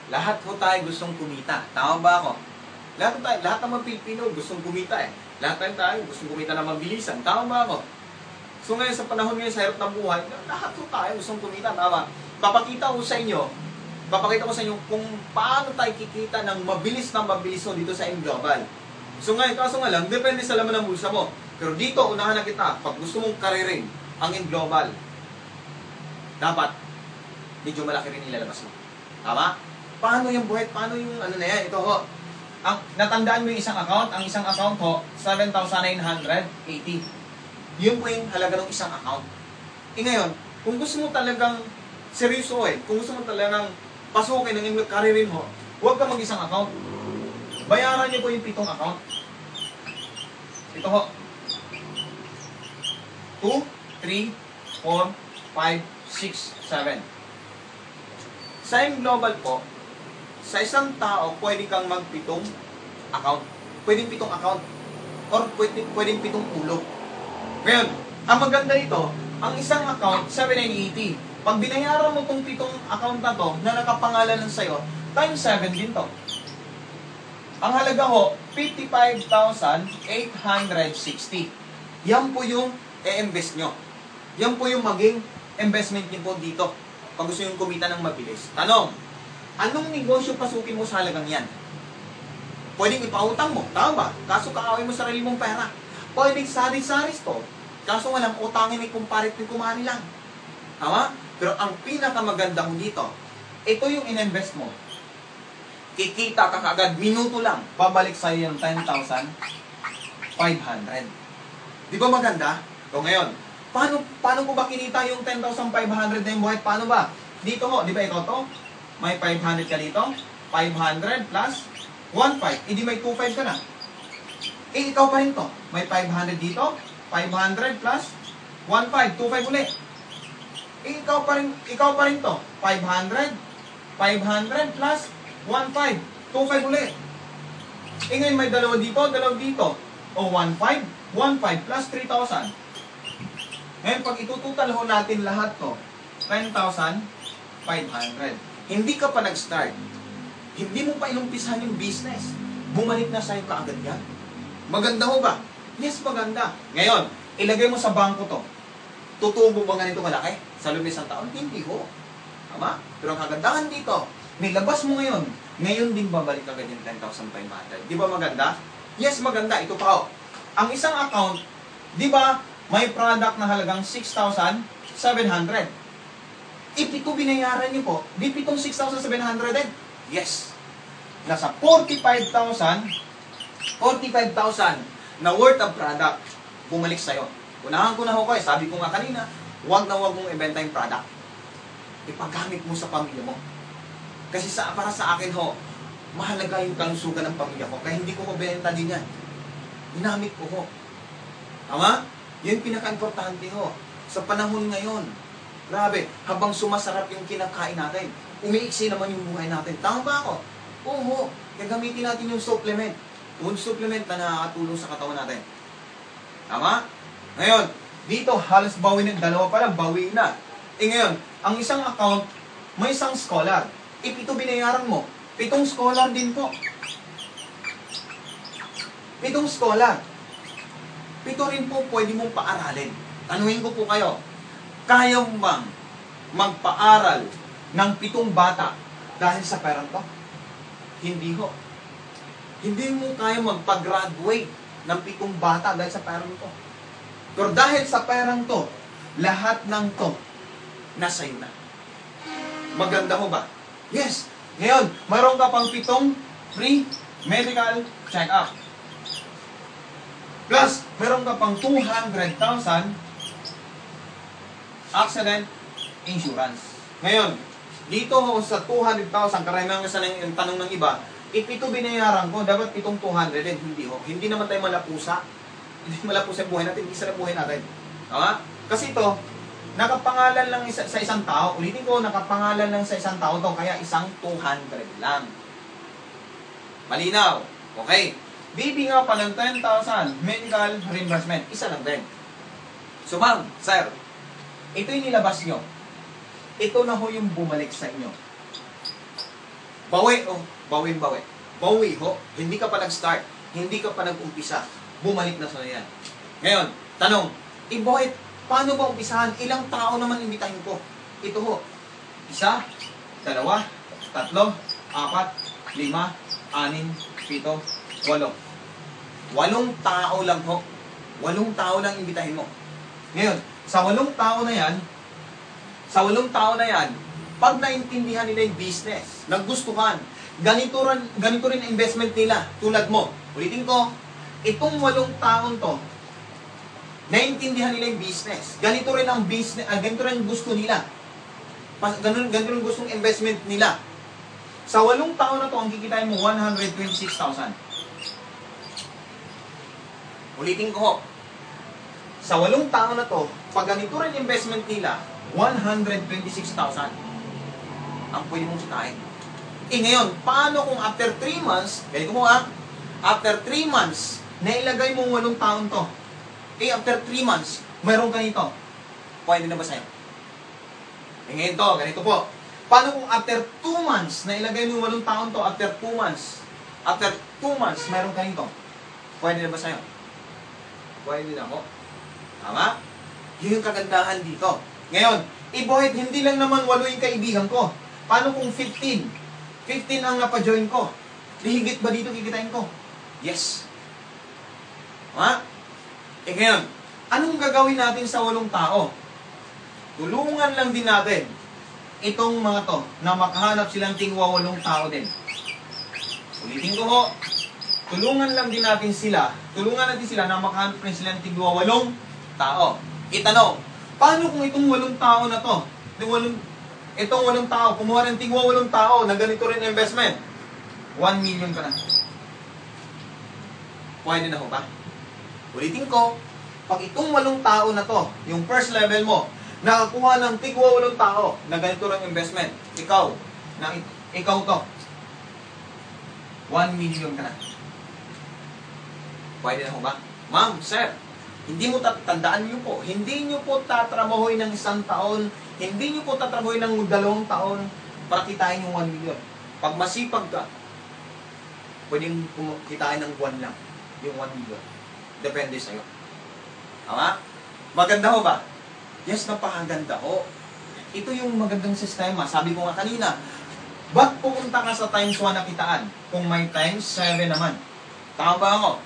Lahat ho tayo gustong kumita. Tama ba ako? Lahat ng mga Pilipino gustong kumita eh. Lahat tayo gustong kumita na mabilisan. Tama ba ako? So ngayon sa panahon ngayon sa hirap ng buhay, lahat ho tayo gustong kumita. Tama. Papakita ko sa inyo kung paano tayo kikita ng mabilis ho dito sa M-Global. So ngayon, kaso nga lang, depende sa laman ng bulsa mo. Pero dito, unahan na kita, pag gusto mong karirin ang M-Global, dapat medyo malaki rin ilalabas mo. Tama? Paano yung buhay? Paano yung ano na yan? Ito ho. Natandaan mo yung isang account? Ang isang account ho, 7,980. Yun po yung halaga ng isang account. Ngayon, kung gusto mo talagang seryoso kung gusto mo talagang pasukin ng karirin ho, huwag ka mag-isang account. Bayaran niyo po yung 7 account. Ito ho. 2, 3, 4, 5, 6, 7. Sa M-Global po, sa isang tao, pwede kang mag-7 account. Pwedeng 7 account. Or pwedeng 7 ulo. Ngayon, ang maganda dito, ang isang account, 7,980. Pag binayaran mo itong 7 account na to, na nakapangalan lang sa'yo, times 7 din to. Ang halaga ho, 55,860. Yan po yung i-invest nyo. Yan po yung maging investment nyo po dito. Pag gusto nyo kumita ng mabilis. Tanong, anong negosyo pasukin mo sa halagang yan? Pwedeng ipautang mo, tama ba? Kaso kakawin mo sarili mong pera. Pwedeng sari-saris to. Kaso walang utangin, may kumparit, may kumari lang. Tama? Pero ang pinakamaganda ko dito, ito yung in-invest mo. Kikita ka kagad, minuto lang, babalik sa'yo yung 10,500. Di ba maganda? O ngayon, paano ko ba kinita yung 10,500 na yung buhay? Paano ba? Dito ho, di ba ito to? May 500 ka dito, 500 plus 1,500. Hindi may 2,500 ka na. Ikaw pa rin to. May 500 dito, 500 plus 1,500, 2,500 ulit. Ikaw pa rin to. 500 plus 1,500, 2,500 ulit. Ngayon may dalawa dito. O 1,500, 1,500 plus 3,000. Ngayon pag itututal ho natin lahat to, 10,500. Hindi ka pa nag-start. Hindi mo pa inumpisahan yung business. Bumalik na sa'yo kaagad yan. Maganda ho ba? Yes, maganda. Ngayon, ilagay mo sa bangko to. Tutubo ba ganito malaki? Sa loob ng isang taon? Hindi ho. Tama? Pero ang kagandahan dito, nilabas mo ngayon, ngayon din babalik agad yung 10,500. Di ba maganda? Yes, maganda. Ito pa ho. Ang isang account, di ba, may product na halagang 6,700. Ito binayaran niyo po, di pitong 6,700 din. Yes. Nasa 45,000 na worth of product bumalik sa'yo. Unahan ko na ho kayo, sabi ko nga kanina, huwag mong ibenta yung product. Ipagamit mo sa pamilya mo. Kasi para sa akin ho, mahalaga yung kalusugan ng pamilya ko. Kaya hindi ko mabenta din yan. Ginamit ko ho. Tama? Yan pinaka-importante ho. Sa panahon ngayon, grabe, habang sumasarap yung kinakain natin, umiiksi naman yung buhay natin. Tama ba ako? Oo. Kaya gamitin natin yung supplement. Food supplement na nakakatulong sa katawan natin. Tama? Ngayon, dito halos bawi na, dalawa pa lang, bawi na. Ngayon, ang isang account, may isang scholar. Ito binayaran mo. 7 scholar din po. 7 scholar. 7 rin po pwede mong paaralin. Tanuhin ko po kayo, kaya mo bang magpaaral ng 7 bata dahil sa perang to? Hindi ho. Hindi mo kaya magpa-graduate ng 7 bata dahil sa perang to. Pero dahil sa perang to, lahat ng to, nasa iyo na. Maganda ho ba? Yes. Ngayon, mayroon ka pang 7 free medical check-up. Plus, mayroon ka pang 200,000 accident insurance. Ngayon, dito ho sa 200,000, karamihan kasi ng tanong ng iba, ito binayaran ko, dapat itong 200 din. Hindi ho. Hindi naman tayo malapusa. Hindi malapusa yung buhay natin, hindi sa buhay natin. Tama? Kasi ito, nakapangalan lang sa isang tao. Ulitin ko, nakapangalan lang sa isang tao to, kaya isang 200 lang. Malinaw. Okay. Bibi nga pa ng 10,000 medical reimbursement. Isa lang din. So ma'am, sir, ito yung nilabas nyo. Ito na ho yung bumalik sa inyo. Bawi, oh. Bawi. Bawi, ho. Hindi ka pa nag-start. Hindi ka pa nag-umpisa. Bumalik na sa yan. Ngayon, tanong, Boyet, paano ba umpisahan? Ilang tao naman imbitahin ko? Ito ho. 1, 2, 3, 4, 5, 6, 7, 8. 8 tao lang ho. 8 tao lang imbitahin mo. Ngayon, sa 8 tao na yan, pag naintindihan nila yung business, nagustuhan, ganito rin ang investment nila, tulad mo. Ulitin ko, itong 8 taon to, naintindihan nila yung business. Ganito rin ang business, ganito rin gusto nila. Ganito rin gustong investment nila. Sa 8 taon na to, ang kikitain mo, 126,000. Ulitin ko ho. Sa 8 taon na to, pag ganito rin investment nila, 126,000 ang pwede mong sitain. Ngayon, paano kung after 3 months, ganito mo after 3 months, nailagay mo 8 taon to. After 3 months, mayroong ganito. Pwede na ba sa'yo? Ngayon to, ganito po. Paano kung after 2 months, nailagay mo 8 taon to, after 2 months, mayroong ganito. Pwede na ba sa'yo? Pwede na po. Tama? Yun yung kagandahan dito. Ngayon, Boyet, hindi lang naman 8 yung kaibigan ko. Paano kung 15? 15 ang napajoin ko. Higit ba dito kikitain ko? Yes. Ha? Ngayon, anong gagawin natin sa 8 tao? Tulungan lang din natin itong mga to na makahanap silang tingwa 8 tao din. Ulitin ko ho, tulungan din natin sila na makahanap rin silang tingwa 8 tao. Itanong, paano kung itong 8 tao na to, itong 8 tao, kumuha ng tingwa 8 tao na ganito rin investment, 1 million ka na. Pwede na ho ba? Ulitin ko, pag itong 8 tao na to, yung first level mo, nakakuha ng tigwa 8 tao na ganito rin investment, ikaw to, 1 million ka na. Pwede na ho ba? Ma'am, sir, hindi mo tandaan niyo po, hindi niyo po tatrabahoy ng 1 taon, hindi niyo po tatrabahoy ng 2 taon para kitain yung 1 million. Pag masipag ka, pwedeng kitain ng buwan lang yung 1 million. Depende sa'yo. Tama? Maganda ho ba? Yes, napakaganda ho. Ito yung magandang sistema. Sabi ko nga kanina, ba't pupunta ka sa times 1 na kitaan kung may times 7 naman? Tama ba ako?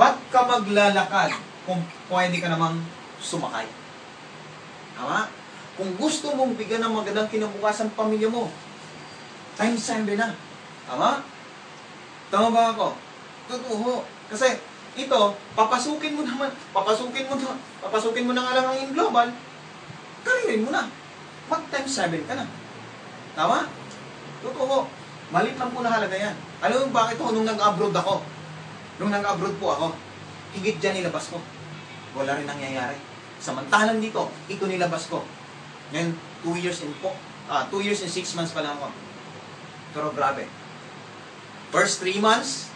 Ba't ka maglalakad kung pwede ka namang sumakay? Tama? Kung gusto mong bigyan ng magandang kinabukasan pamilya mo, times 7 na. Tama? Tama ba ako? Totoo. Kasi ito, papasukin mo na nga lang ang in global, karirin mo na. Mag times 7 ka na. Tama? Totoo. Malit lang po na halaga yan. Alam mo bakit ako nung nag-abroad ako? Nung nag-abroad po ako, higit dyan nilabas ko. Wala rin nangyayari. Samantalang dito, ito nilabas ko. Ngayon, 2 years and 6 months pa lang ako. Pero grabe. First 3 months,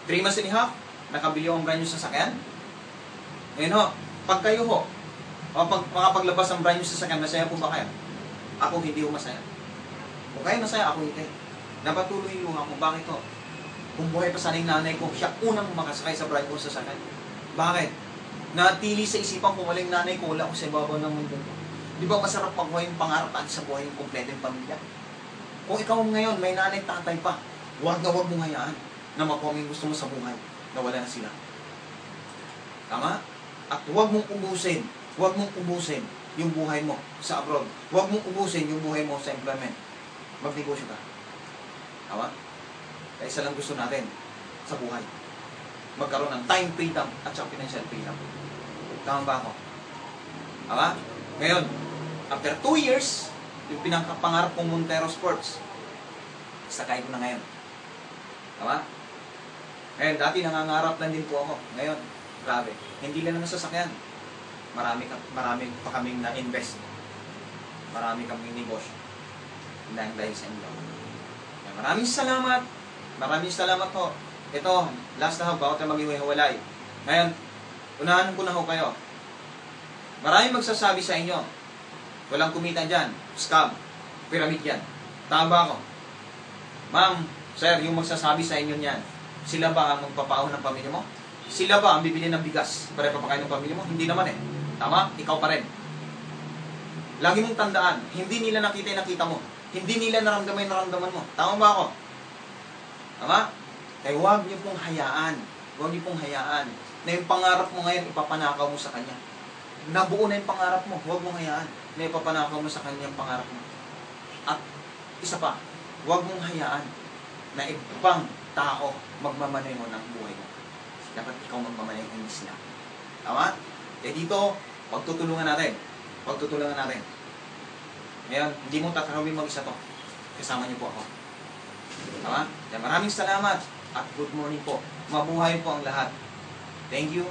3 months and a half, nakabili akong brand new sasakyan. Ngayon ho, pag kayo ho, makapaglabas ng brand new sasakyan, masaya po ba kayo? Ako hindi ho masaya. Kung kayo masaya, ako hindi. Napatuloy yung ako. Bakit ho? Kung buhay pa sana yung nanay ko, siya unang makasakay sa brand new sasakyan. Bakit? Natili sa isipan ko, walang nanay ko, wala ko sa ibabaw ng mundo ko. Di ba masarap pag buhay yung pangarap at sa buhay yung kompleto yung pamilya? Kung ikaw ngayon, may nanay, tatay pa, huwag mong hayaan na makuha yung gusto mo sa buhay na wala na sila. Tama? At huwag mong ubusin yung buhay mo sa abroad. Huwag mong ubusin yung buhay mo sa employment. Magnegosyo ka. Tama? Kaya isa lang gusto natin sa buhay. Magkaroon ng time freedom at saka financial freedom. Tama ba ako? Tama? Ngayon, after 2 years, yung pinakapangarap kong Montero Sports, sakay ko na ngayon. Tama? Ngayon, dati nangangarap lang din po ako. Ngayon, grabe. Hindi lang naman sasakyan. Marami pa kaming na-invest. Marami kaming negosyo. Dahil sa inyo. Maraming salamat. Maraming salamat po. Ito, last na ho, bawat na maghiwalay. Ngayon, unahan ko na ho kayo. Maraming magsasabi sa inyo, walang kumita dyan, scam, pyramid yan. Tama ba ako? Ma'am, sir, yung magsasabi sa inyo niyan, sila ba ang magpapaahon ng pamilya mo? Sila ba ang bibili ng bigas para papakain ng pamilya mo? Hindi naman eh. Tama? Ikaw pa rin. Lagi mong tandaan, hindi nila nakita yung nakita mo. Hindi nila naramdaman yung naramdaman mo. Tama ba ako? Tama? Kaya huwag niyo pong hayaan. Huwag niyo pong hayaan na yung pangarap mo ngayon ipapanakaw mo sa kanya. Nabuo na yung pangarap mo. Huwag mong hayaan na ipapanakaw mo sa kanya yung pangarap mo. At isa pa, huwag mong hayaan na ibang tao magmamanay mo ng buhay mo. Dapat ikaw magmamanay, hindi sila. Tama? Kaya dito, pagtutulungan natin. Pagtutulungan natin. Ngayon, hindi mo tatanawin mag-isa to. Kasama niyo po ako. Tama? Kaya maraming salamat at good morning po. Mabuhay po ang lahat. Thank you.